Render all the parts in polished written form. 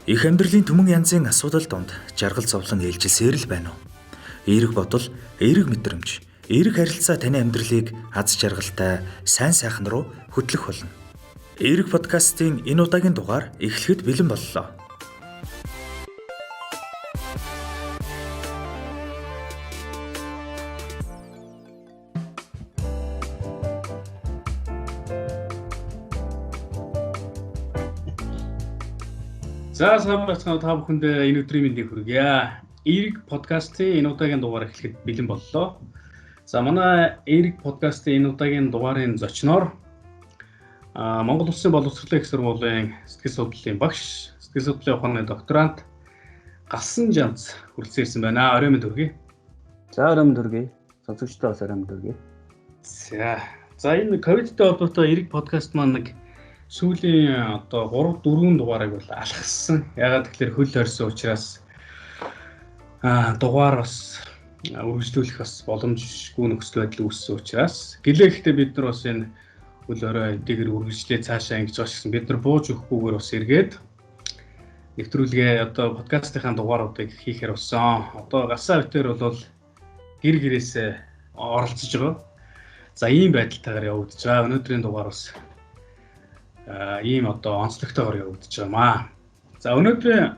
Их амьдралын түмэн янзын асуудал донд жаргал зовлон ээлжилсээр л байна уу? Эерэг бодол, эерэг мэдрэмж, эерэг харилцаа таны амьдралыг аз жаргалтай, сайн сайхан руу хөтлөх болно. Эерэг подкастын энэ удаагийн дугаар эхлэхэд бэлэн боллоо. За сайн байцгаана та бүхэндээ энэ өдрийн мэндийг хүргье. Эерэг подкастын энэ удаагийн дугаар эхлэхэд бэлэн боллоо. За манай Эерэг подкастын энэ удаагийн дугаарын зочноор Монгол Улсын боловсролын их сургуулийн сэтгэл судлалын багш, сэтгэл судлалын ухааны докторант Галсан Жанц хүрэлцэн ирсэн байна. Орой минь хүргэе. За орой минь хүргэе. Сонсогчдоо бас орой минь хүргэе. За энэ ковидтэй холбоотой Эерэг подкаст маань нэг сүүлийн 3-4 дугаарыг бол алхсан. Ягаад гэвэл хөл хорьсон учраас дугаар бас үргэлжлүүлэх бас боломжгүй нөхцөл байдал үүссэн учраас гэлээхдээ бид нар бас энэ хөл хорой эдгээр үргэлжлээ цаашаа ингэж байгаа гэсэн бид нар бууж өгөхгүйгээр бас эргээд нэвтрүүлгээ подкастынхаа дугааруудыг хийхээр болсон. Галсан битээр бол гэр гэрээсээ оролцож байгаа. За ийм байдалтайгаар явагдаж байгаа. Өнөөдрийн дугаар бас ийм онцлогтойгоор явагдаж байгаамаа. За өнөөдрийн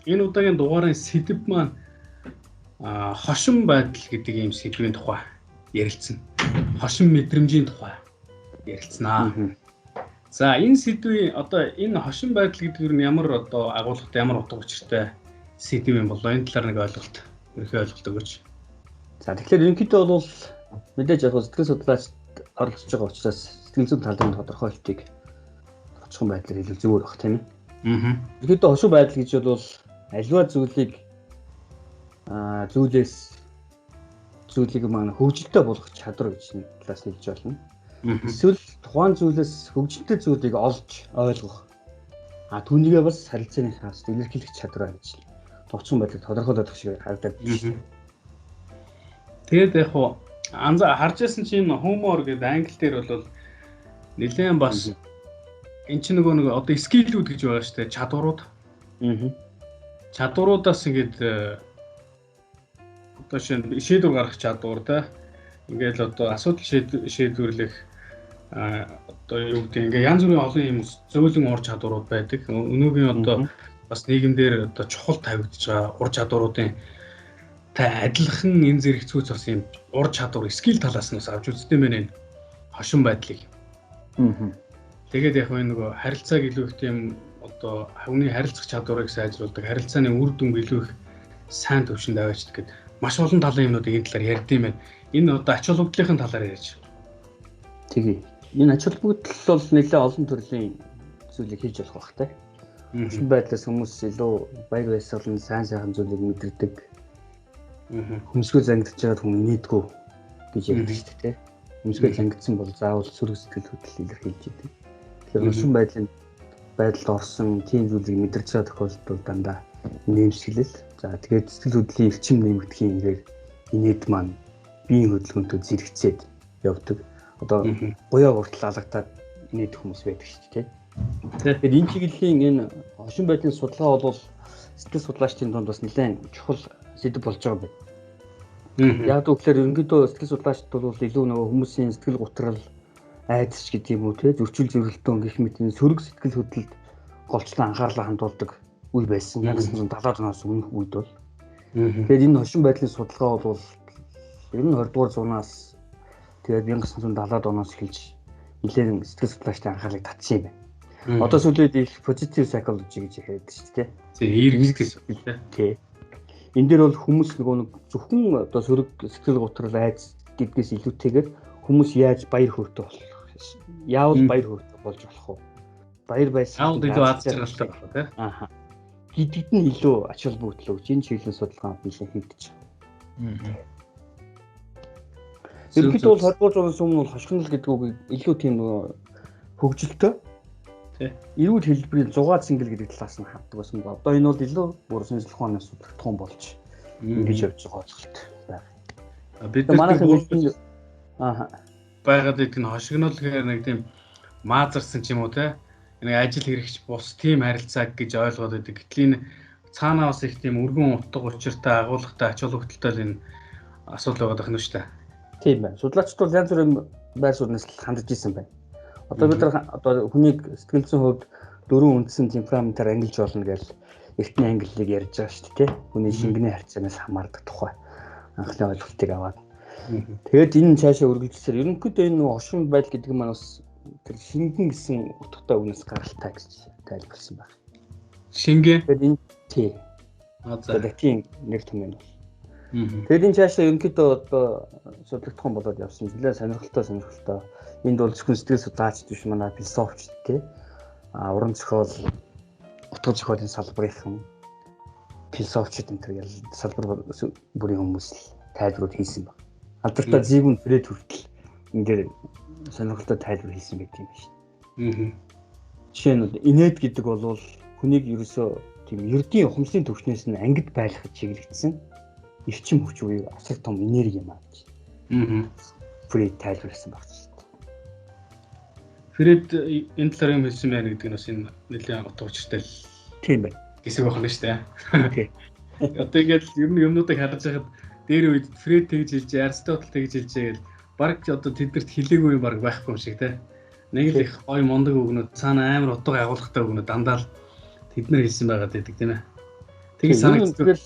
энэ удаагийн дугаарын сэдэв маань хошин байдал гэдэг ийм сэдвийн тухай ярилцсан. Хошин мэдрэмжийн тухай ярилцсанаа. За энэ сэдвийн энэ хошин байдал гэдэг нь ямар агуулгатай, ямар утга учиртай сэдв юм болоо энэ талаар нэг ойлголт, ерөнхий ойлголт өгөөч. За тэгэхээр ерөнхийдөө бол мэдээж яг сэтгэл судлаач оролцож байгаа учраас сэтгэл зүйн талын тодорхойлтыг очихын байдлаар хэлэх зүгээр баг тийм ээ. Ерөнхийдөө хошин байдал гэж бол аливаа зүйлийг зүйлийг маань хөгжилтэй болгох чадвар гэж нэг талаас хэлж болно. Эсвэл тухайн зүйлээс хөгжилтэй зүйлийг олж ойлгох. Түүнийгээ бас харилцааны хаас илэрхийлэх чадвар гэж товчхон байдлыг тодорхойлох шиг харагдаад байна шүү дээ. Тэгээд яг харж байсан чинь humor гэдэг англи дээр бол нэлээд бас энэ чинь нэг скиллүүд гэж байгаа шүү дээ, чадварууд. Чадваруудаас ингээд шийдвэр гаргах чадвар та. Ингээд асуудал шийдвэрлэх юу гэдэг ингээд янз бүрийн олон юм зөөлөн ур чадварууд байдаг. Өнөөгийн бас нийгэмдэр чухал тавигдж байгаа ур чадваруудын адилхан энэ зэрэгцүүц бас юм ур чадвар, скилл талаас нь бас авч үзсэн байна энэ хошин байдлыг. Тэгээд яг нөгөө харилцааг илүү их тийм хүний харилцах чадварыг сайжруулдаг, харилцааны үр дүнг илүү их сайн төвшөнд аваачдаг гэдэг маш олон талын юмнуудыг энэ талаар ярьд юм байна. Энэ ач холбогдлын талаар ярьж. Тэгээ. Энэ ач холбогдол бол нэлээд олон төрлийн зүйлийг хийж болох бах те. Хошин байдлаас хүмүүс илүү баяр баясгалан сайн сайхан зүйлийг мэдэрдэг. Хүмсгөө зангидж байгаад хүн инээдгүй гэж ярьдаг шүү дээ те. Хүмсгөө зангидсан бол заавал сүрэг сэтгэл хөдлөл илэрхийлж идэг. Тэгэхээр хошин байдалд орсон тийм зүйлийг мэдэрч байгаа тохиолдолд дандаа нэмсгэлэл. За тэгээд сэтгэл хөдлөлийн эрчим нэмэгдэхийн ингээр инээд маань биеийн хөдөлгөөнтэй зэрэгцээд явдаг. Буяа гуртал алгатаад инээд хүмүүс байдаг шүү дээ. Тэгээд энэ чиглэлийн энэ хошин байдлын судалгаа бол сэтгэл судлаачдын дунд бас нэлээд чухал сэдэв болж байгаа юм. Яг үгээр ерөнхийдөө сэтгэл судлаачд бол илүү нөгөө хүмүүсийн сэтгэл готрал, айдас гэдэг юм уу те зөрчил зөрөлтөө гэх мэт энэ сөрөг сэтгэл хөдлөлд голчлон анхаарлаа хандуулдаг үе байсан. 1970-аад оноос өмнөх үед бол. Тэгээд энэ хошин байдлын судалгаа бол ер нь 20 дугаар зуунаас тэгээд 1970-аад оноос эхэлж нэлээд сэтгэл судлаачдын анхаарлыг татсан юм байна. Одоо сүүлд их positive psychology гэж яриад шүү дээ. Эерэг гэдэг тий. Энэ дээр бол хүмүүс нөгөө зөвхөн сөрөг сэтгэл готрол айц гэдгээс илүүтэйгээр хүмүүс яаж баяр хөөртэй болох, яавал баяр хөөртэй болж болох вэ? Баяр баясгалан илүү аз жаргалтай болох тий. Гэдэгт нь илүү ач холбогдол өгч энэ чиглэлийн судалгаанд нэлээд хийгдэж байгаа. Ерөнхийдөө бол 20 дугаар зууны өмнө бол хошигнол гэдэг үг илүү тийм хөгжилтэй. Эрүүл хэлбэрийн зугаа цэнгэл гэдэг талаас нь ханддаг байсан. Одоо энэ бол илүү бүр шинжлэх ухааны судалгатхан болж ингэж явж байгаа ойлголт байна. Бид манайхан байгаад идэх нь хошигнол гэхээр нэг тийм маазарсан ч юм уу те нэг ажил хэрэгч бус тийм харилцаа гэж ойлгоод байдаг. Гэтэл энэ цаанаа бас их тийм өргөн утга учиртай агуулгатай ач холбогдолтой энэ асуудал байгаа дах нь шүү дээ. Тийм байна. Судлаачид бол янз бүрийн байр сууриас хандж исэн байна. Одоо бид нар одоо хүнийг сэтгэл зүйн хувьд 4 үндсэн темпераментаар ангилж болно гэж эртний ангиллыг ярьж байгаа шүү дээ. Хүний шингэний харьцаанаас хамаардаг тухай анхны ойлголтыг аваад. Тэгээд энэ цаашаа үргэлжлэхээр ерөнхийдөө энэ хошин байдал гэдэг нь бас тэр шингэн гэсэн утгатай үгнээс гаралтай гэж тайлбарласан байна. Шингээ. Тэгээд энэ тий. Латин нэр том юм. Тэгээд энэ цаашаа ерөнхийдөө одоо судлагдах болоод явсан. Нэлээд сонирхолтой. Энд бол зөвхөн сэтгэл судлаач биш манай философч тий. Уран зохиол, утга зохиолын салбарын философчид энэ төр салбар бүрийн хүмүүс л тайлбарууд хийсэн байна. Алдартай Зигмунд Фрейд хүртэл энэ сонирхолтой тайлбар хийсэн байдаг юм шүү. Жишээ нь инээд гэдэг бол хүнийг ерөөсөө тийм ердийн ухамсарын төвчнээс нь ангид байлгахад чиглэгдсэн эрчим хүч буюу асар том энерги юм аа гэж. Фрейд тайлбарласан багч шүү. Фрейд энэ талаар юм хэлсэн байна гэдэг нь бас энэ нэлээд утга учиртай тийм байна. Гэсэн байх нь шүү дээ. Одоо ингээд ер нь юмнуудыг харж байхад дээр үед Фрейд тэгж хэлж, Аристотель тэгж хэлжээ гэл баг одоо тэднэрт хэлээгүй юм баг байхгүй юм шиг те. Нэг л их гой мундаг үгнүүд цаана амар утга агуулгатай үгнүүд дандаа л тэднэр хэлсэн байгаад байдаг тийм ээ. Тэгж санагддаг.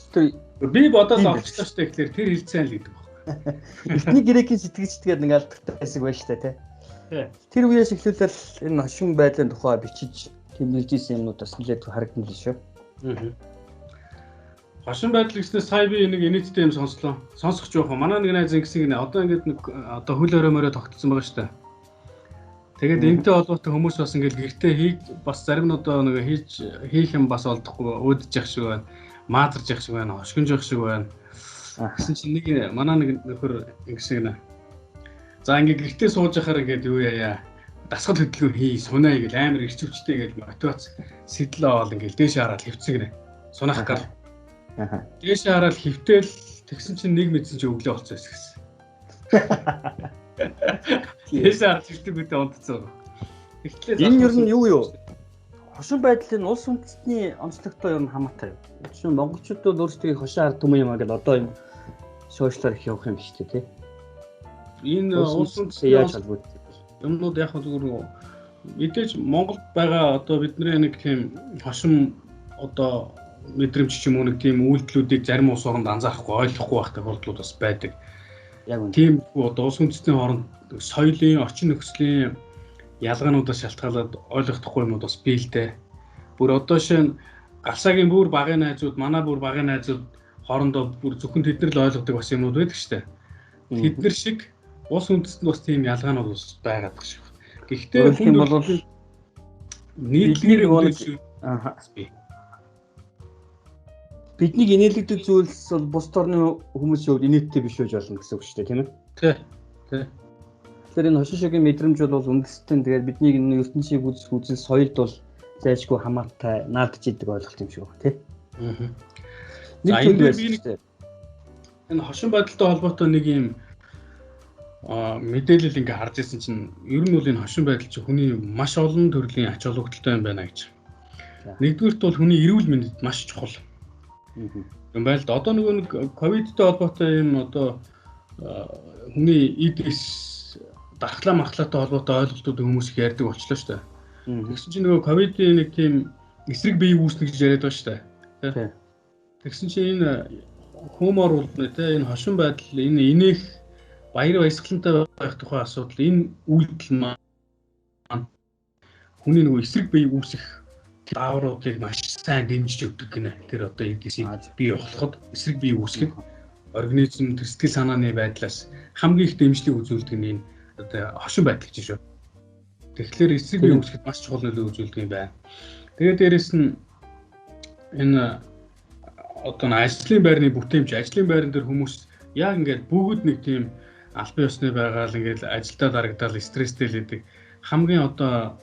Би бодоод олчлаа шүү дээ гэхэлэр тэр хэлцэн л гэдэг байна. Эхний грекийн сэтгэгчдгээд нэг алдартай хэсэг байна шүү дээ те. Тэр үеэс эхлүүлэл энэ хошин байдлын тухай бичиж тэмдэглэж ирсэн юмнууд бас нэлээд харагдан л шүү. Хошин байдал гэснээр сая би нэг инээдтэй юм сонслоо. Сонсох жоох. Манай нэг найз ингэсэн гинэ. Одоо ингээд нэг одоо хөл өрөөмөрөө тогтсон байгаа шүү дээ. Тэгээд энэтэй холбоотой хүмүүс бас ингээд гэртээ бас зарим нь одоо нэг хийх юм бас олдохгүй өөдөж явах шиг байна. Маазарж явах шиг байна. Хошгинж явах шиг байна. Гэсэн чинь нэг манай нэг нөхөр ингэсэн гинэ. За ингээд гэртээ сууж яхаар ингээд юу яа. Дасгал хөдөлгөөн хий, сунаа гэж амар ирчвчтэй гэж мотивац сэтлээ оол ингээд дээш хараад хөвцөн гинэ. Сунах гал. Дээш хараад хөвтөл тэгсэн чинь нэг мэдсэн чи өглөө болцсон гэсэн. Дээш хараад хөвтөг үедээ унтцсан. Энэ ер нь юу? Хошин байдлын улс үндэстний онцлогтой ер нь хамаатай. Жишээ нь монголчууд бол өөрсдөө хошин ард түмэн юм аа гэж одоо энэ сошиалар их явах юм биш үү те. Энэ улс үндэстний яаж холбоотой юмнууд яг зүгээр мэдээж Монголд байгаа одоо бидний нэг тийм хошин одоо мэдрэмж ч юм уу нэг тийм үйлдэлүүдийг зарим улс оронд анзаарахгүй ойлгохгүй байх тохиолдлууд бас байдаг. Яг үнэ. Тийм одоо улс үндэстний хооронд соёлын, орчин нөхцөлийн ялгаануудаас шалтгаалаад ойлгохдохгүй юмуд бас бий л дээ. Бүр одоо шин галсаагийн бүр багын найзууд, манай бүр багын найзууд хоорондоо бүр зөвхөн тэднэр л ойлгодог бас юмуд байдаг шүү дээ. Тэднэр шиг улс үндэстэнд бас тийм ялгаанууд бас байгаад байгаа шүү. Гэхдээ хүн бол нийтлэг биднийг инээлгдэг зүйлс бол бус орны хүмүүсийн хувьд инээдтэй биш байж болно гэсэн үг шүү дээ, тийм ээ? Тий. Тэгэхээр энэ хошин шогийн мэдрэмж бол үндэстэн тэгээд биднийг энэ ертөнцийг үзэл соёлд бол зайлшгүй хамаатай наадж идэг ойлголт юм шиг байна, тий? Нэг зүйл энэ хошин байдалтай холбоотой нэг юм мэдээлэл ингээ харж ирсэн чинь ер нь бол энэ хошин байдал чинь хүний маш олон төрлийн ач холбогдолтой юм байна гэж. Нэгдүгürt бол хүний эрүүл мэндэд маш чухал. юм байл да. Одоо нэг ковидтэй холбоотой юм одоо хүний эдис дархлаа махлаатай холбоотой ойлголтууд хүмүүс их ярьдаг болчлоо шүү дээ. Тэгсэн чинь нөгөө ковидын нэг тийм эсрэг бие үүснэ гэж яриад байгаа шүү дээ. Тэгсэн чинь энэ хүмүүр бол энэ хошин байдал энэ инээх баяр баясгалантай байх тухай асуудал энэ үйлдэл маань хүний нөгөө эсрэг бие үүсэх даавруудыг маш сайн дэмжиж өгдөг гинэ. Тэр одоо эдгээс бие болоход эсрэг бие үүсгэх организм тэр сэтгэл санааны байдлаас хамгийн их дэмжлэг үзүүлдэг нь энэ одоо хошин байдал гэж шүү. Тэгэхээр эсрэг бие үүсгэхэд маш чухал нөлөө үзүүлдэг юм байна. Тэгээд дээрэс нь энэ одоо ажлын байрны бүтээмж, ажлын байран дээр хүмүүс яг ингээд бүгд нэг тийм албан ёсны байгаал ингээд ажилдаа дарагдал стресстэй л идэг. Хамгийн одоо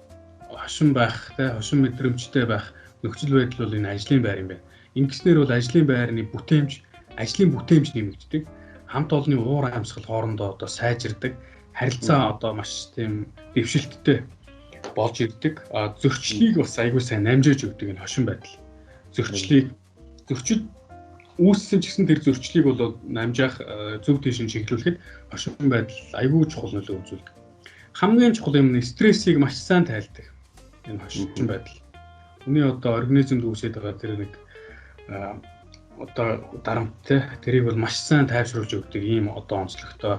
хошин байх, хошин мэдрэмжтэй байх нөхцөл байдал бол энэ ажлын байр юм байна. Ингэснээр бол ажлын байрны бүтээмж, ажлын бүтээмж нэмэгддэг. Хамт олонны уур амьсгал хоорондоо одоо сайжирдаг. Харилцаа одоо маш тийм дэвшилттэй болж ирдэг. Зөрчлийг бас айгүй сайн намжиж өгдөг энэ хошин байдал. Зөрчлийг үүссэн ч гэсэн тэр зөрчлийг бол намжаах зөв тийш нь чиглүүлэхэд хошин байдал айгүй чухал нөлөө үзүүлдэг. Хамгийн чухал юм нь стрессийг маш сайн тайлдаг. Энэ хошин байдал. Хүний одоо организмд үүсэж байгаа тэр нэг одоо дарамттай тэрийг бол маш сайн тайвшруулж өгдөг ийм одоо онцлогтой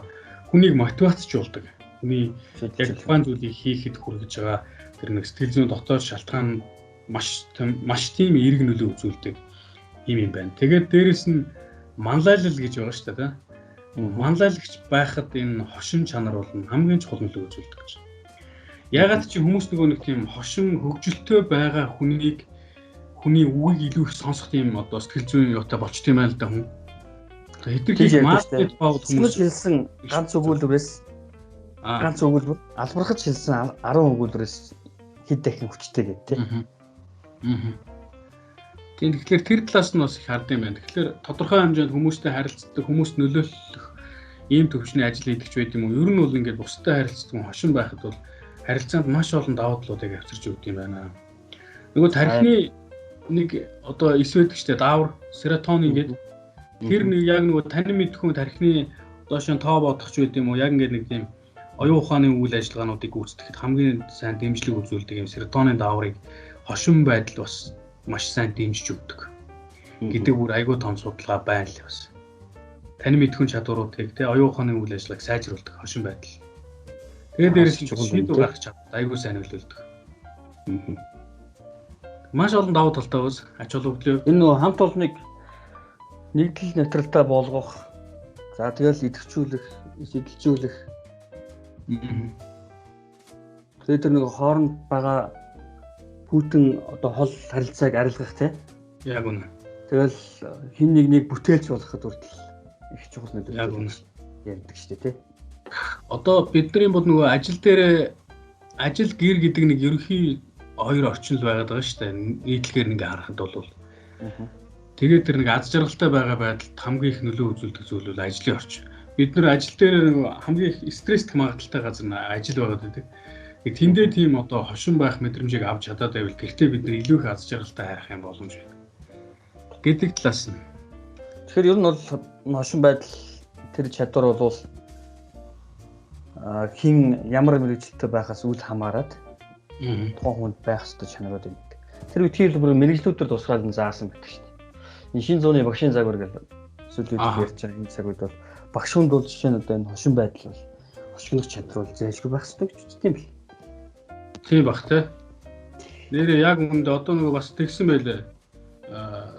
хүнийг мотивацжуулдаг. Хүний яг тухайн зүйлийг хийхэд хүргэж байгаа тэр нэг сэтгэл зүйн дотоод шалтгаан маш тийм эерэг нөлөө үзүүлдэг юм байна. Тэгээд дээрэс нь манлайлал гэж байгаа шүү дээ. Манлайлагч байхад энэ хошин чанар бол хамгийн чухал нөлөө үзүүлдэг гэж. Ягаад чи хүмүүс нөгөө нэг тийм хошин хөгжилтэй байгаа хүний үгийг илүү их сонсох тийм одоо сэтгэл зүйн юутай болчт юм байл да хүн. Хэдэрхий маркет баавал хүмүүс хэлсэн ганц өгүүлбэрээс ганц өгүүлбэр албархаж хэлсэн 10 өгүүлбэрээс хэд дахин хүчтэй гэдэг тийм. Тийм тэгэхээр тэр талаас нь бас их хардсан юм байна. Тэгэхээр тодорхой хэмжээнд хүмүүстэй харилцдаг, хүмүүст нөлөөлөх ийм төвчний ажил хийдэг ч байд юм уу. Ер нь бол ингээд бусдад харилцдаг хошин байхад бол харилцаанд маш олон давуу талуудыг авчирч өгд юм байна. Нөгөө тархины нэг одоо эс байдаг ч тийм даавар, серотонин гэдэг тэр нэг яг нөгөө тань мэдхүүн тархины доошоо тоо бодох ч байд юм уу. Яг ингээд нэг тийм оюун ухааны үйл ажиллагаануудыг гүйцэтгэхэд хамгийн сайн дэмжлэг үзүүлдэг юм серотонин дааврыг хошин байдал бас маш сайн дэмжиж өгдөг. Гэдэг бүр айгүй том судалгаа байна л бас. Тань мэдхүүн чадваруудыг те оюун ухааны үйл ажиллагааг сайжруулдаг хошин байдал. Тэгээд дээрээс нь шийдвэр гаргах чадвар айгүй сайн нөлөөлдөг. Маш олон давуу талтай бас ач холбогдлоо. Энэ нөгөө хамт олныг нэгдэл нейтралтай болгох. За тэгэл идэвхжүүлэх, эсэлжүүлэх. Тэгээд тэр нөгөө хооронд байгаа бүтэн одоо хол харилцааг арилгах тийм. Яг үнэ. Тэгэл хин нэг бүтээлч болоход хүртэл их чухал нөлөө. Яг үнэ. Ярьдаг шүү дээ тийм. Одоо бидний бол нөгөө ажил гэр гэдэг нэг ерөнхий хоёр орчил байгаад байгаа шүү дээ. Нийтлэгээр ингээ харахад бол. Тэгээд тэр нэг аз жаргалтай байгаа байдалд хамгийн их нөлөө үзүүлдэг зүйл бол ажлын орчин. Бид нар ажил дээр хамгийн их стресстэй магадaltaй газар ажил байгаад байдаг. Тэндээ тийм одоо хошин байх мэдрэмжийг авч чадаад байвал гэртээ бид нар илүү их аз жаргалтай хайх юм боломж байна. Гэдэг талаас нь. Тэгэхээр ер нь бол хошин байдал тэр чадвар бол хин ямар мэрэгчлэлтэй байхаас үл хамааран тухайн хүнд байх ёстой чанарууд юм. Тэр үеийн хэлбэр мэрэгчлүүдээр тусгаад заасан байдаг шүү дээ. Энэ шинэ зууны багшийн загвар гэдэг зүйлүүд ярьж байгаа энэ цагууд бол багш хүнд бол жишээ нь одоо энэ хошин байдал бол хошигнох чадвар бол зайлшгүй байх ёстой гэж үздэг юм бэл. Тийм бах те. Нэрээ яг үүнд одоо нөгөө бас тэгсэн байлээ.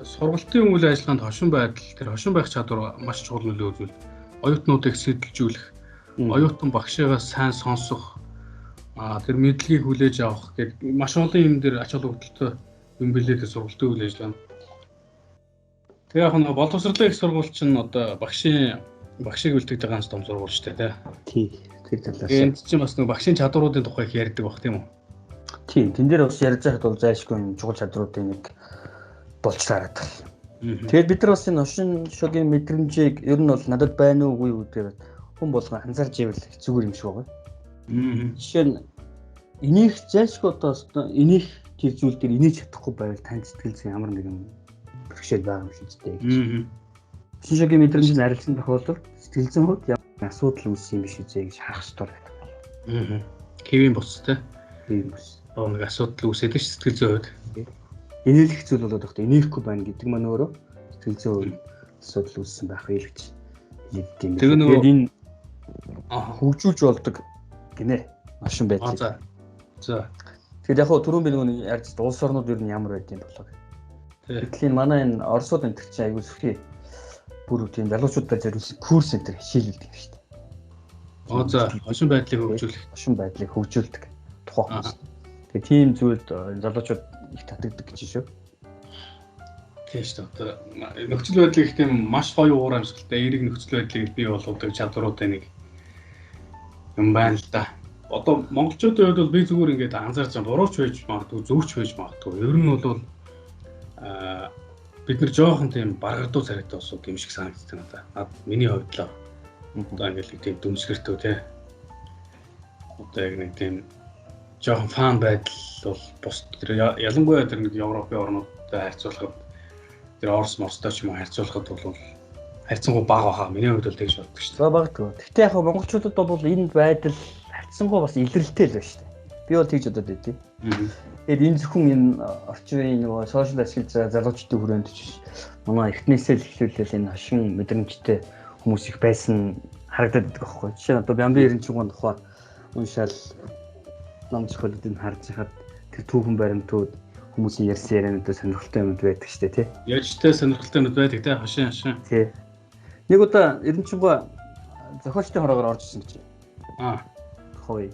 Сургалтын үйл ажиллагаанд хошин байдал тэр хошин байх чадвар маш чухал нөлөө үзүүлдэг. Оюутнуудыг сэтэлжүүлэх, оюутан багшаагаас сайн сонсох, тэр мэдлэгийг хүлээж авах гэх маш олон юм дээр ач холбогдолтой юм билээ тэр сургалтын үйл ажиллагаа. Тэгээ яг нэг боловсролын их сургууль чинь одоо багшийг үлдээж байгаа том сургууль шүү дээ тий. Тэр талаас. Энд чинь бас нэг багшийн чадваруудын тухай их ярьдаг баг тийм үү? Тийм, тэн дээр бас ярьж байхад бол зайлшгүй чухал чадруудын нэг болж таарат. Тэгээд бид нар бас энэ хошин шогийн мэдрэмжийг ер нь бол надад байна уугүй юу гэдэг хүн болгон анзаарч ивэл зүгээр юм шиг байгаа. Жишээ нь энийг зайлшгүй одоо энийг тэр зүйл дээр инээж чадахгүй байвал тань сэтгэл зүйн ямар нэгэн бэрхшээл байгаа юм шиг дээ гэж. Хошин шогийн мэдрэмжийн арилсан тохиолдолд сэтгэл зүйн хувьд ямар асуудал үүссэн юм биш үү гэж харах хэрэгтэй байдаг. Хэвийн бостой. Тийм бас. Нэг асуудал үүсээд ш сэтгэл зүйн хувьд. Инээлэх зүйл болоод багт инехгүй байна гэдэг маань өөрөө сэтгэл зүйн асуудал үүссэн байх вэ гэж хэлдэг юм. Тэгээд энэ хөгжүүлж болдог гинэ машин байдлыг. За. Тэгэхээр яг хөө түрүүн би нэг ярьж улс орнууд ер нь ямар байд юм болоо гэх. Гэтэл манай энэ Оросууд энэ чинь аягүй сүхий бүр тийм залуучуудад зориулсан курс энэ хичээлэлдэг юм шүү дээ. За, хошин байдлыг хөгжүүлдэг тухайн хүмүүс. Тэгээ тийм зүйлд залуучууд их татагддаг гэж шүү. Тийм шүү дээ. Нөхцөл байдлыг их тийм маш гоё уур амьсгалтай эерэг нөхцөл байдлыг бий болгодог чадваруудын нэг юм байна л да. Одоо монголчуудын хувьд бол би зүгээр ингээд анзаарч байгаа бурууч байж магадгүй зөвч байж магадгүй. Ер нь бол бид нар жоохон тийм баргардуу царайтай усууд юм шиг санагддаг надад. Миний хувьд л одоо ингээд тийм дүнсгэртэй тий. Одоо яг нэг тийм жоохон фан байдал бол бус тэр ялангуяа тэр нэг Европын орнуудтай харьцуулахад тэр Орос Морстой ч юм уу харьцуулахад бол харьцангуй бага баха. Миний хувьд бол тэгж боддог шүү дээ. Багтгүй. Гэхдээ яг монголчуудад бол энэ байдал харьцангуй бас илрэлтэй л байна шүү дээ. Би бол тэгж бодод байдیں۔ Тэгээд энэ зөвхөн энэ орчин үеийн нөгөө сошиал ашиглаж залуучдын хүрээнд ч манай эхнээсээ л эхлүүлэл энэ хошин мэдрэмжтэй хүмүүс их байсан харагдаад байдаг байхгүй. Жишээ нь одоо Бямбын 91 тухай уншаал ном зохиолуудыг харж хахад тэр түүхэн баримтууд хүмүүсийн ярьсан яриануудад сонирхолтой юмуд байдаг шүү дээ, тий. Яжтай сонирхолтой юмуд байдаг тий, хошин. Тий. Нэг удаа 91 зохиолчдын хороогоор орж ирсэн гэж. Хөөе.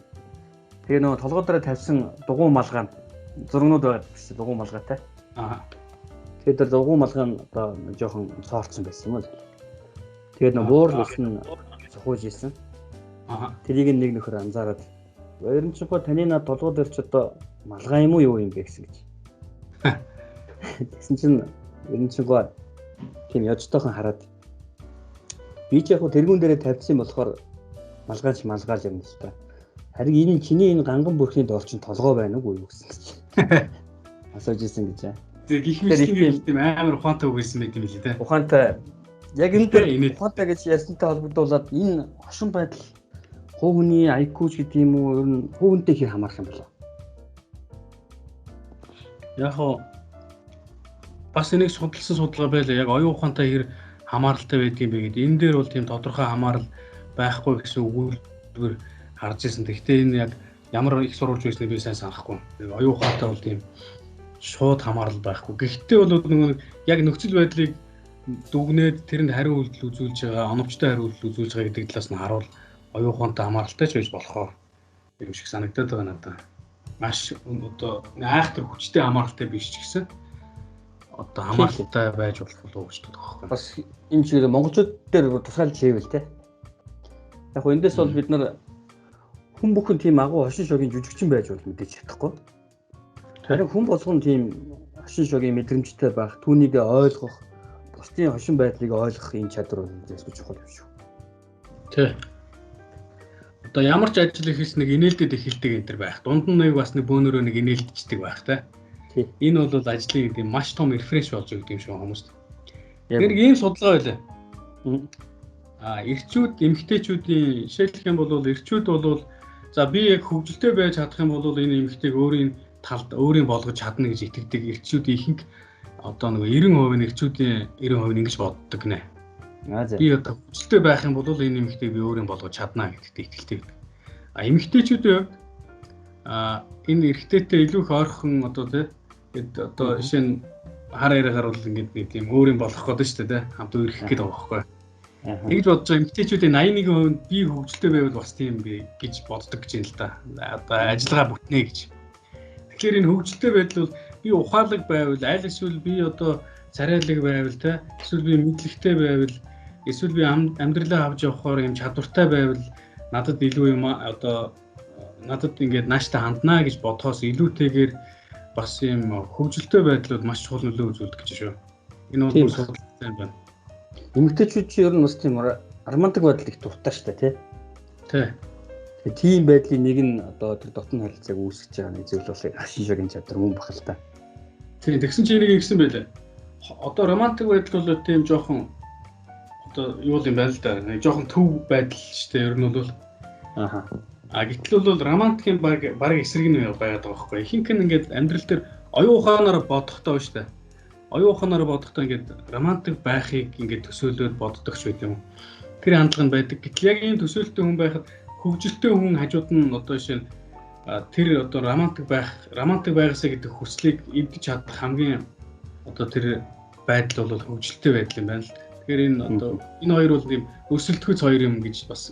Тэгээ нөгөө толгой дээр тавьсан дугуй малгай зургнууд байгаа гэсэн дугуй малгайтай. Тэгээд тэр дугуй малгай одоо жоохон цоорцсон байсан юм уу? Тэгээд нөгөө буурлс нь зохиож ийсэн. Тэрийг нэг нөхөр анзаараад 92 таны над толгой дээр ч одоо малгай юм уу юу юм бэ гэсэн гэж. Тэгсэн чинь 91 тийм яжтойхон хараад би ч яг хөө тэргүүн дээрээ тавьсан болохоор малгайч малгаал юм л та. Харин энэ чиний энэ ганган бүрхний доор чинь толгой байна уу юу гэсэн чинь. Асууж ирсэн гэж. Тэг их мэдлэг тийм амар ухаантай үг хэлсэн байт юм лээ те. Ухаантай. Яг энэ дээр ухаантай гэж ярьсантай холбогдуулаад энэ хошин байдал хувь хүний IQ ч гэдэг юм уу ер нь хувьнтэй хэр хамаарх юм болов. Яг хоо бас энийг судалсан судалгаа байлаа. Яг оюун ухаантай хэр хамааралтай байдгийг бэ гэдэг. Энэ дээр бол тийм тодорхой хамаарал байхгүй гэсэн өгүүлбэр харж ирсэн. Гэхдээ энэ яг ямар их сурвалж байсныг би сайн санахгүй. Оюун ухаантай бол тийм шууд хамаарал байхгүй. Гэхдээ бол нөгөө яг нөхцөл байдлыг дүгнээд тэрэнд хариу үйлдэл үзүүлж байгаа, оновчтой хариу үйлдэл үзүүлж байгаа гэдэг талаас нь харуул оюун ухаантай хамааралтай ч байж болохоо юм шиг санагдаад байгаа надад. Маш одоо айхтар хүчтэй хамааралтай биш ч гэсэн одоо хамааралтай байж болох уу гэж боддог байхгүй. Бас энэ чигээр монголчууд дээр тусгайлж хийвэл те. Яг хөө эндээс бол бид нар хүн бүхэн тийм агуу хошин шогийн жүжигчин байж бол мэдээж чадахгүй. Харин хүн болгон тийм хошин шогийн мэдрэмжтэй байх, түүнийг ойлгох, бусдын хошин байдлыг ойлгох энэ чадвар үнэхээр чухал юм шүү. Тий. Одоо ямар ч ажил ихэлс нэг инээлтэд эхэлдэг энэ төр байх. Дунд нь нэг бас нэг бөөнөрөө нэг инээлтчдэг байх та. Тий. Энэ бол ажлын тийм маш том рефреш болж өгдөг юм шиг хүмүүст. Тэр нэг ийм судалгаа байлаа. Эрчүүд, эмэгтэйчүүдийн жишээлх юм бол эрчүүд бол за би яг хөгжилтэй байж чадах юм бол энэ эмэгтэйг өөрийн талд өөрийн болгож чадна гэж итгэдэг эрчүүд ихэнх одоо нэг 90% нь эрчүүдийн 90% нь ингэж боддог нэ. Би одоо хөгжилтэй байх юм бол энэ эмэгтэйг би өөрийн болгож чадна гэдэгт итгэлтэй байдаг. Эмэгтэйчүүдийн хувьд энэ эрэгтэйтэй илүү их ойрхон одоо тэгээд одоо жишээ нь хар яриагаар бол ингэж нэг тийм өөрийн болгох гэдэг шүү дээ хамт өргөх гэдэг байгаа байхгүй. Тэгж бодож байгаа эмэгтэйчүүдийн 81% би хөгжилтэй байвал бас тийм би гэж боддог гэж юм л да. Одоо ажиллагаа бүтнэ гэж. Тэгэхээр энэ хөгжилтэй байдал бол би ухаалаг байвал аль эсвэл би одоо царайлаг байвал те эсвэл би мэдлэгтэй байвал эсвэл би амьдралаа авч явахаар юм чадвартай байвал надад илүү юм одоо надад ингээд нааштай ханднаа гэж бодхоос илүүтэйгээр бас юм хөгжилтэй байдлууд маш чухал нөлөө үзүүлдэг гэж шүү. Энэ бол судалгаа байна. Эмэгтэйчүүд чинь ер нь бас тийм романтик байдал их дуртай шүү дээ тий. Тэгээ тийм байдлын нэг нь одоо тэр дотны харилцааг үүсгэж байгаа нэг зүйл бол хашин шогийн чадвар мөн бахал та. Тийм тэгсэн чинь энийг ингэсэн байлаа. Одоо романтик байдал бол тийм жоохон одоо юу юм байна л да. Нэг жоохон төв байдал шүү дээ ер нь бол. Гэтэл бол романтикийн баг эсрэг нь байгаад байгаа байхгүй. Ихэнх нь ингээд амьдрал дээр оюун ухаанаар бодохдоо шүү дээ. Оюун ухаанаар бодохдоо ингээд романтик байхыг ингээд төсөөлөд боддогч байт юм. Тэр хандлага нь байдаг. Гэтэл яг энэ төсөөлтөй хүн байхад хөгжилтэй хүн хажууд нь одоо жишээ нь тэр одоо романтик байгаасаа гэдэг хүслийг эвдэж чадах хамгийн одоо тэр байдал бол хөгжилтэй байдал юм байна л. Тэгэхээр энэ одоо энэ хоёр бол тийм өсөлтгөц хоёр юм гэж бас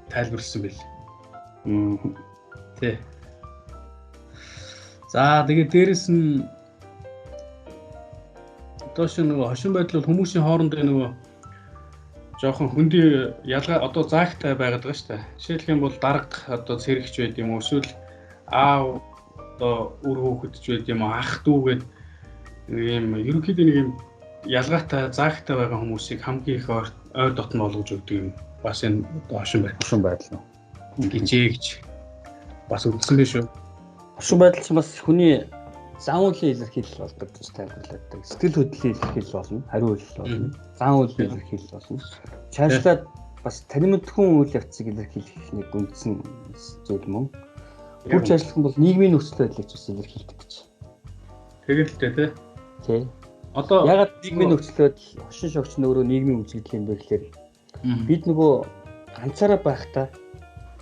тайлбарласан байл. Тэ. За тэгээд дээрэс нь одоо нөгөө хошин байдал бол хүмүүсийн хоорондын нөгөө жоохон хөндий ялгаа одоо заагтай байгаад байгаа шүү дээ. Жишээлх юм бол дарга одоо цэрэгч байд юм уу эсвэл аав одоо үр хүүхэд ч байд юм уу ах дүү гэдэг ийм ерөнхийдөө нэг юм ялгаатай заагтай байгаа хүмүүсийг хамгийн их ойр дотн болгож өгдөг юм. Бас энэ одоо хошин байдал нь гिचээгч бас өгсөн байх шүү. Хошин байдал чинь бас хүний зан үйлийн илэрхийлэл болдог гэж тайлбарладаг. Сэтгэл хөдлөлийн илэрхийлэл болно, хариу үйлдэл болно, зан үйлийн илэрхийлэл болно. Цаашлаад бас танимтхэн үйл явцыг илэрхийлэх нэг үндсэн зүйл мөн. Хүч ажиллах бол нийгмийн нөхцөл байдлыг бас илэрхийлдэг гэж. Тэгэлтэй тий. Одоо ягаад нийгмийн нөхцөл байдал хошин шогч нь өөрөө нийгмийн үзэгдэл юм бэ гэхээр бид нөгөө ганцаараа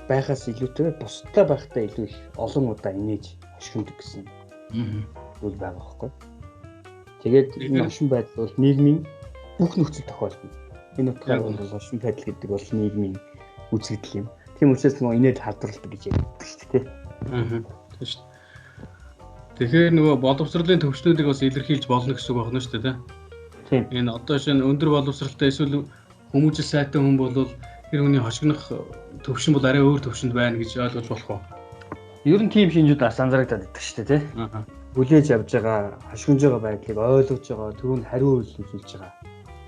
байхаас илүүтэйгээр бусдаа байхдаа илүү их олон удаа инээж хошигндог гэсэн үйл байгаа байхгүй. Тэгээд энэ хошин байдал бол нийгмийн бүх нөхцөл тохиолдолд. Энэ утгаараа бол хошин байдал гэдэг бол нийгмийн үзэгдэл юм. Тийм учраас нөгөө инээд халдварладаг гэж ярьдаг шүү дээ. Тийм шүү. Тэгэхээр нөгөө боловсролын төвчнүүдийг бас илэрхийлж болно гэсэн үг байна шүү дээ. Тийм. Энэ одоо шинэ өндөр боловсралтай эсвэл хүмүүжил сайтай хүн бол тэр хүний хошигнох төвшин бол арай өөр төвшөнд байна гэж ойлгож болох уу? Ер нь тийм шинжүүд бас анзаарагдаад байдаг шүү дээ, тий. Хүлээж авж байгаа, хошигнож байгаа байдлыг ойлгож байгаа, түүнд хариу үйлдэл үзүүлж байгаа.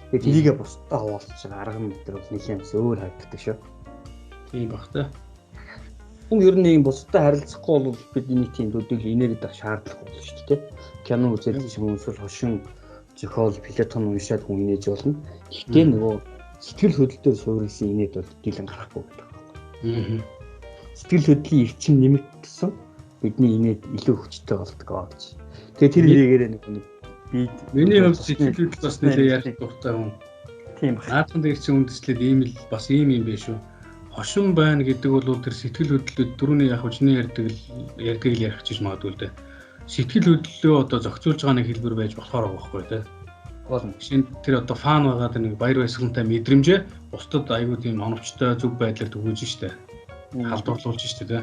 Тэгээд тэрийгээ бусдаа хуваалцаж байгаа арга мэдэр бол нэлээд өөр харагддаг шүү. Тийм бах та. Хүн ер нь нэг бусдад харилцахгүй бол бидний тийм төдийл инээгээд авах шаардлага болно шүү дээ. Кино үзээд хүмүүс бол хошин зохиол Платон уншаад хүн инээж болно. Гэхдээ нөгөө сэтгэл хөдлөлтөөр суурилсан инээд бол дийлэн гарахгүй гэдэг. Сэтгэл хөдлөлийн эрчим нэмэгдсэн бидний инээд илүү хүчтэй болдог гэж. Тэгээ тэр хэрэгээрээ нэг миний хувьд сэтгэл хөдлөл бас нэлээд ярих дуртай хүн. Тийм ба. Наадхан дээр чинь үндэслээд ийм л бас ийм юм биш үү? Хошин байна гэдэг бол тэр сэтгэл хөдлөлөд дөрөвний яг хүчний ярьдаг л ярих гэж магадгүй л дээ. Сэтгэл хөдлөлөө одоо зохицуулж байгаа нэг хэлбэр байж болохоор байгаа байхгүй тий. Болно. Шинэ тэр одоо фан байгаа тэр нэг баяр баясгалантай мэдрэмжээ бусдад аягүй тийм оновчтой зөв байдлаар түгээж штэ. Халдварлуулж штэ тий.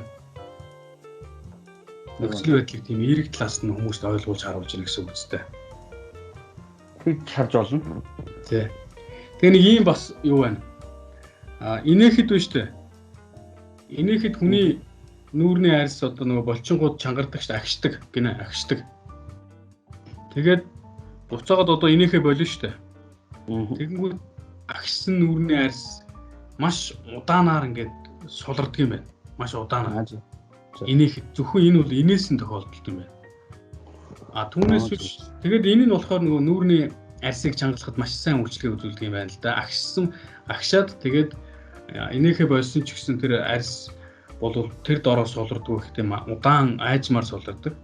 Нөхцөл байдлыг тийм эерэг талаас нь хүмүүст ойлгуулж харуулж ирэх гэсэн үг үстэй. Тэг харж болно. Тий. Тэгээ нэг ийм бас юу байна. Инээхэд биш үү? Инээхэд хүний нүүрний арьс одоо нөгөө болчингууд чангардаг ш агшдаг гинэ агшдаг. Тэгээд буцаагаад одоо инээхэ болно штэ. Тэгэнгүүт агшсан нүүрний арьс маш удаанаар ингээд сулардаг юм байна. Маш удаанаар. Инээхэд зөвхөн энэ бол инээсэн тохиолдолд юм байна. Түүнээс биш. Тэгээд энэ нь болохоор нөгөө нүүрний арьсыг чангалахад маш сайн үйлчлэгээ үзүүлдэг юм байна л да. Агшаад тэгээд инээхэ болсон ч гэсэн тэр арьс бол тэр дороо сулардаг гэхдээ удаан айжмаар сулардаг.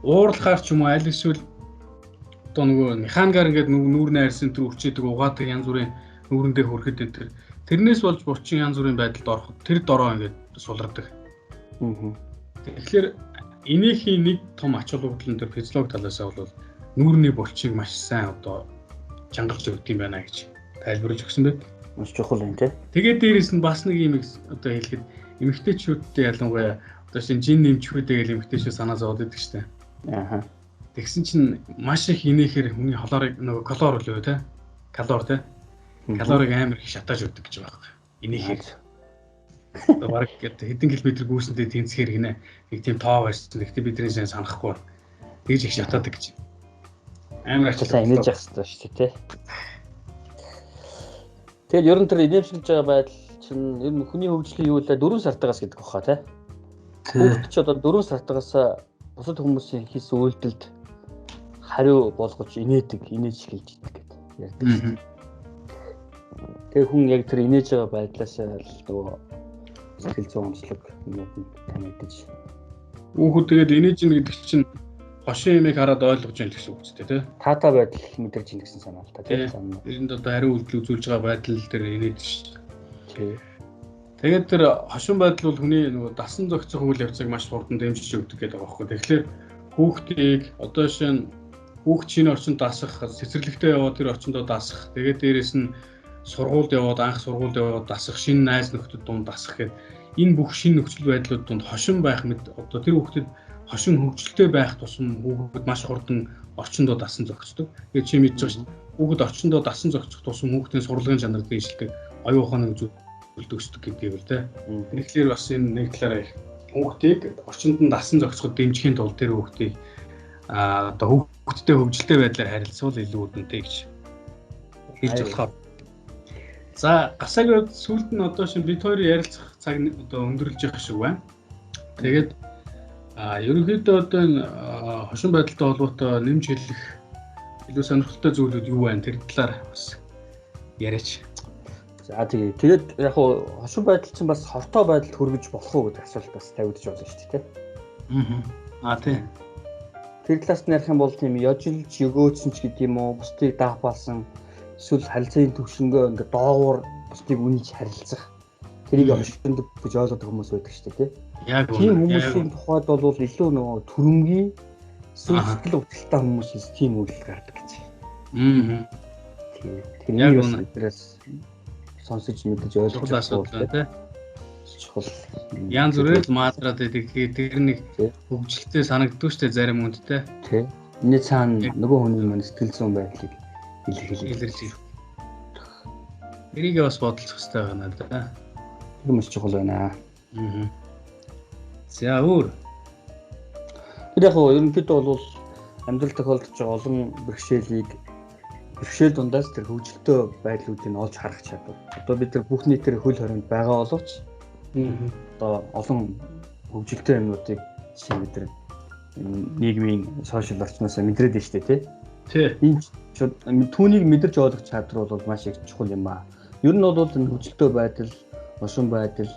Уурлахаар ч юм уу аль эсвэл одоо нөгөө механикаар ингээд нүүрний арьсын тэр үрчээдэг угаадаг янз бүрийн нүүрэндээ хүрэхэд тэрнээс болж булчин янз бүрийн байдалд ороход тэр дороо ингээд сулардаг. Тэгэхээр инээхийн нэг том ач холбогдол нь тэр физиологи талаас бол нүүрний булчийг маш сайн одоо чангалж өгдөг юм байна гэж тайлбарлаж өгсөн байна. Маш чухал юм тий. Тэгээд дээрэс нь бас нэг юм одоо хэлэхэд эмэгтэйчүүдтэй ялангуяа одоо шинэ жин нэмчгүүдээ гэл эмэгтэйчүүд санаа зовоод байдаг штэ. Тэгсэн чинь маш их инээхээр хүний холоорыг нөгөө калори л үү тий. Калори тий. Калориг амар их шатааж өгдөг гэж байгаа юм. Инээхээр. Одоо бараг хэдэн километр гүйсэндээ тэнцэхэр гинэ. Нэг тийм тоо байсан. Гэхдээ бидний сайн санахгүй. Тэгж их шатаадаг гэж. Амар ачаалаа инээж явах хэрэгтэй шүү дээ тий. Тэгээд ер нь тэр инээмсэглэж байгаа байдал чинь ер нь хүний хөгжлийн юу вэ? 4 сартаагаас гэдэг баха тий. Хүүхэд ч одоо 4 сартаагаас бусад хүмүүсийн хийсэн үйлдэлд хариу болгож инээж эхэлж идэг гэдэг ярьдаг. Тэгээ хүн яг тэр инээж байгаа байдлаас нөгөө сэтгэл зүйн онцлог юмуд нь танигдаж. Хүүхэд тэгээд инээж ин гэдэг чинь хошин юмыг хараад ойлгож байна гэсэн үг үстэй тий. Таатай байдал мэдэрч ин гэсэн санаа л та тий. Энд одоо хариу үйлдэл үзүүлж байгаа байдал дээр инээд шүү дээ. Тэгээд тэр хошин байдал бол хүний нөгөө дасан зохицох үйл явцыг маш хурдан дэмжиж өгдөг гэдэг байгаа байхгүй. Тэгэхээр хүүхдийг одоо шинэ хүүхд шинэ орчинд даасах, цэцэрлэгтээ яваад тэр орчиндөө даасах. Тэгээд дээрэс нь сургуульд яваад анх сургуульд яваад даасах, шинэ найз нөхдөд дунд даасах гэдэг энэ бүх шинэ нөхцөл байдлууд донд хошин байх мэд одоо тэр хүүхдэд хошин хөгжилтэй байх тусам хүүхэд маш хурдан орчиндөө дасан зохицдог. Тэгээд чи мэдж байгаа шүү дээ. Хүүхэд орчиндөө дасан зохицох тусам хүүхдийн сурлагын чанар дэвшилдэг, оюун ухааны үзүүлэлт өсдөг гэдгийг л дээ. Тэгэхээр бас энэ нэг талаараа хүүхдийг орчинд нь дасан зохицоход дэмжихийн тулд тэр хүүхдийг одоо хүүхдтэй хөгжилтэй байдлаар харилцуул илүү үдэнтэй гэж хэлж болохоор. За гасаагийн сүүлд нь одоо шинэ бид хоёрын ярилцах цаг одоо өндөрлөж явах шиг байна. Тэгээд Ерөнхийдөө одоо энэ хошин байдалтай холбоотой нэмж хэлэх илүү сонирхолтой зүйлүүд юу байна? Тэр талаар бас яриач. За тэгээд яг хуу хошин байдал чинь бас хортой байдалд хүргэж болох уу гэдэг асуулт бас тавигдж болно шүү дээ. Тийм. Тэр талаас нь ярих юм бол тийм яжилж өгөөцсөн ч гэдэг юм уу, бусдыг даапаасан эсвэл харилцааны төвшнгөө ингээд доогуур бусдыг үнэлж харилцах. Тэрийг хошинд гэж ойлгодог хүмүүс байдаг шүү дээ. Яг тийм хүмүүсийн тухайд бол илүү нөгөө түрэмгийн сэтгэл хөдлөлттэй хүмүүсээс тийм үйлдэл гардаг гэж. Тэр нэгээс сонсож мэдэж ойлгох асуудал тийм. Чухал. Янз бүрээр маадраад идэг тэр нэг хөгжилтэй санагддаг шүү дээ зарим хүндтэй. Тийм. Энэ цаана нөгөө хүний мань сэтгэл зүйн байдлыг илэрхийлж. Тэрийг бас бодолцох хэрэгтэй байна да. Тэр маш чухал байна. За өөр. Тэр яг ерөнхийдөө бол амьдрал тохиолдож байгаа олон бэрхшээл дундаас тэр хөгжилтэй байдлуудыг олж харах чадвар. Одоо бид нар бүх нийтээр хөл хорионд байгаа боловч одоо олон хөгжилтэй юмнуудыг жишээ бид нар нийгмийн сошиал орчноос мэдрээд байна шүү дээ тий. Энэ түүнийг мэдэрч ойлгох чадвар бол маш их чухал юм аа. Ер нь бол энэ хөгжилтэй байдал, хошин байдал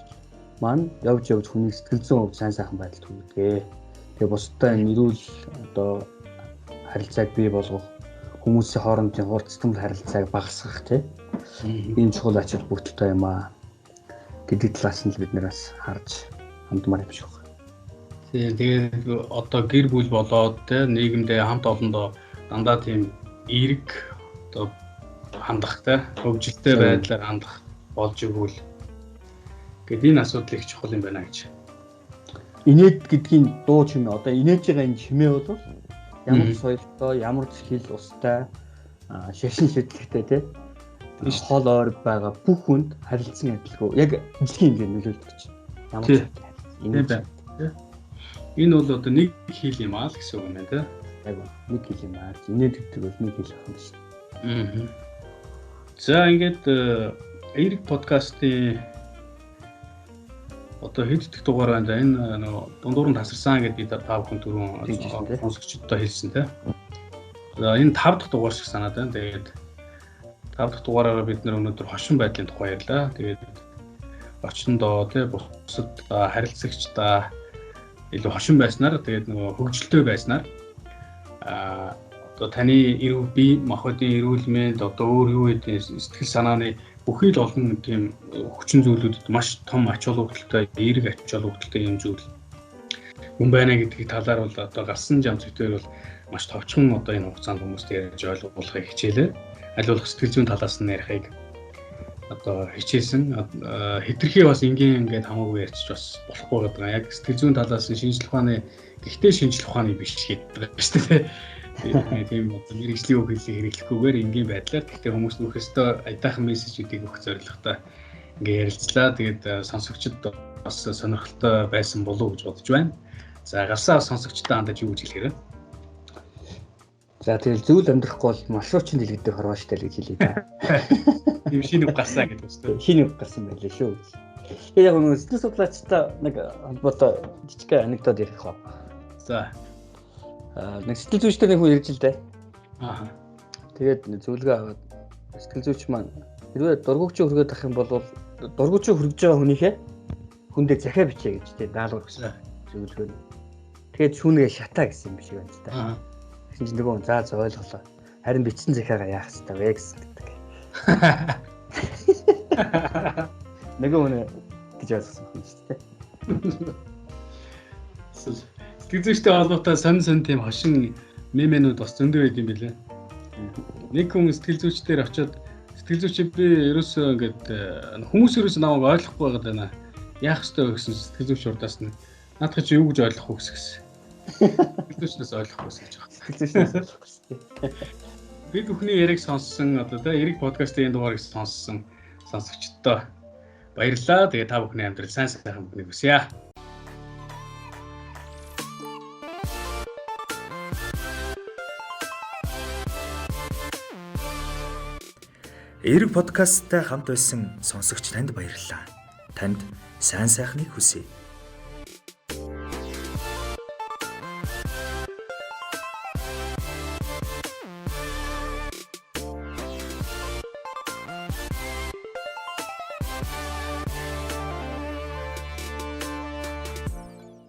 маань явж хүний сэтгэл зүйн хувьд сайн сайхан байдалд хүргэдэг. Тэгээ бусдаа нэрүүл одоо харилцааг бий болгох, хүмүүсийн хоорондын хурцтамж харилцааг багасгах тийм энэ чухал ач холбогдолтой юм аа гэдэг талаас нь бид нараас харж хандмаар юм шиг байна. Тэгээд одоо гэр бүл болоод тийм нийгэмдээ хамт олондоо дандаа тийм эерэг одоо хандах тийм хөгжилтэй байдлаар хандах болж игэл гэдэг энэ асуудал их чухал юм байна гэж. Инээд гэдгийн дуу чимээ одоо инээж байгаа энэ чимээ бол ямар соёлтой, ямар хэл устай, шашин шийдлэгтэй тийм хол ойр байгаа бүх хүнд харилцан адилгүй яг дэлхийн хэмжээнд нөлөөлдөг чинь. Ямар энэ байна. Энэ бол одоо нэг хэл юм аа л гэсэн үг юм байна тийм. Яг нэг хэл юм аа. Инээд гэдэг бол нэг хэл ахын шүү дээ. За ингээд эерэг подкастын одоо хэд дэх дугаар байна да энэ дундуур нь тасарсан гэдээ бид та бүхэн түрүүн сонсогчдод хэлсэн тийм. За энэ 5 дахь дугаар шиг санаад байна. Тэгээд 5 дахь дугаараараа бид нэр өнөөдөр хошин байдлын тухай ярьлаа. Тэгээд очиндоо тийм бусад харилцагчдаа илүү хошин байснаар тэгээд нөгөө хөгжилтэй байснаар одоо таны бие махбодын эрүүл мэнд одоо өөр юу гэдэг сэтгэл санааны бүхий л олон тийм хүчин зүйлүүдэд маш том ач холбогдолтой, эерэг ач холбогдолтой юм зүйл юм байна гэдгийг талаар бол одоо гарсан зам зүйтэй бол маш товчхон одоо энэ хугацаанд хүмүүст ярьж ойлгуулахыг хичээлээ. Аль болох сэтгэл зүйн талаас нь ярихыг одоо хичээсэн. Хэтэрхий бас ингийн ингээд хамаагүй ярьчих бас болохгүй гэдэг. Яг сэтгэл зүйн талаас нь шинжлэх ухааны гэхдээ шинжлэх ухааны биш гэдэг шүү дээ. Тийм одоо мэрэгжлийн үг хэлийг хэрэглэхгүйгээр энгийн байдлаар гэхдээ хүмүүс нөхөстөө айдахан мессежүүдийг өгөх зорилготой ингээ ярилцлаа. Тэгээд сонсогчдод бас сонирхолтой байсан болов уу гэж бодож байна. За гарсаа сонсогчдод хандаж юу гэж хэлэхээр. За тэгэл зүйл амьдрахгүй бол маршрутчин дэлгэдэг хорвоо штэ гэж хэлээ та. Тийм шинэ үг гарсаа гэдэг үстэй. Шинэ үг гарсан байлээ шүү. Тэгээд яг нэг сэтгэл судлаачтай нэг холбоотой жижиг анекдот ярих хаа. За нэг сэтгэл зүйчтэй нэг хүн ирж л дээ. Тэгээд зөвлөгөө аваад сэтгэл зүйч маань хэрвээ дургуйчаа хүргээд ах юм бол дургуйчаа хүргэж байгаа хүнийхээ хүндээ захиа бичээ гэж тийм даалгавар өгсөн зөвлөгөө. Тэгээд шүүнгээ шатаа гэсэн юм шиг байна л да. Тэгсэн чинь нөгөө за ойлголоо. Харин бичсэн захиагаа яах хэрэгтэй вэ гэсэн гэдэг. Нөгөө хүн гэж ойлгосон юм шүү дээ. Сэтгэл зүйчтэй холбоотой сонь тийм хошин мемэнүүд бас зөндөө байд юм билээ. Нэг хүн сэтгэл зүйчдэр очиод сэтгэл зүйч би ерөөсөө ингээд хүмүүс ерөөсөө намайг ойлгохгүй байгаад байна. Яах ёстой вэ гэсэн сэтгэл зүйч урдаас нь наадах чи юу гэж ойлгох вэ гэсэн. Сэтгэл зүйчнээс ойлгохгүй гэж байна. Сэтгэл зүйчнээс ойлгохгүй. Би бүхний яриг сонссон одоо тэ эрэг подкастын дугаарыг сонссон сонсогчдоо баярлалаа. Тэгээ та бүхний амьдрал сайн сайхан бүхнийг хүсье. Эрэг подкасттай хамт байсан сонсогч танд баярлалаа. Танд сайн сайхныг хүсье.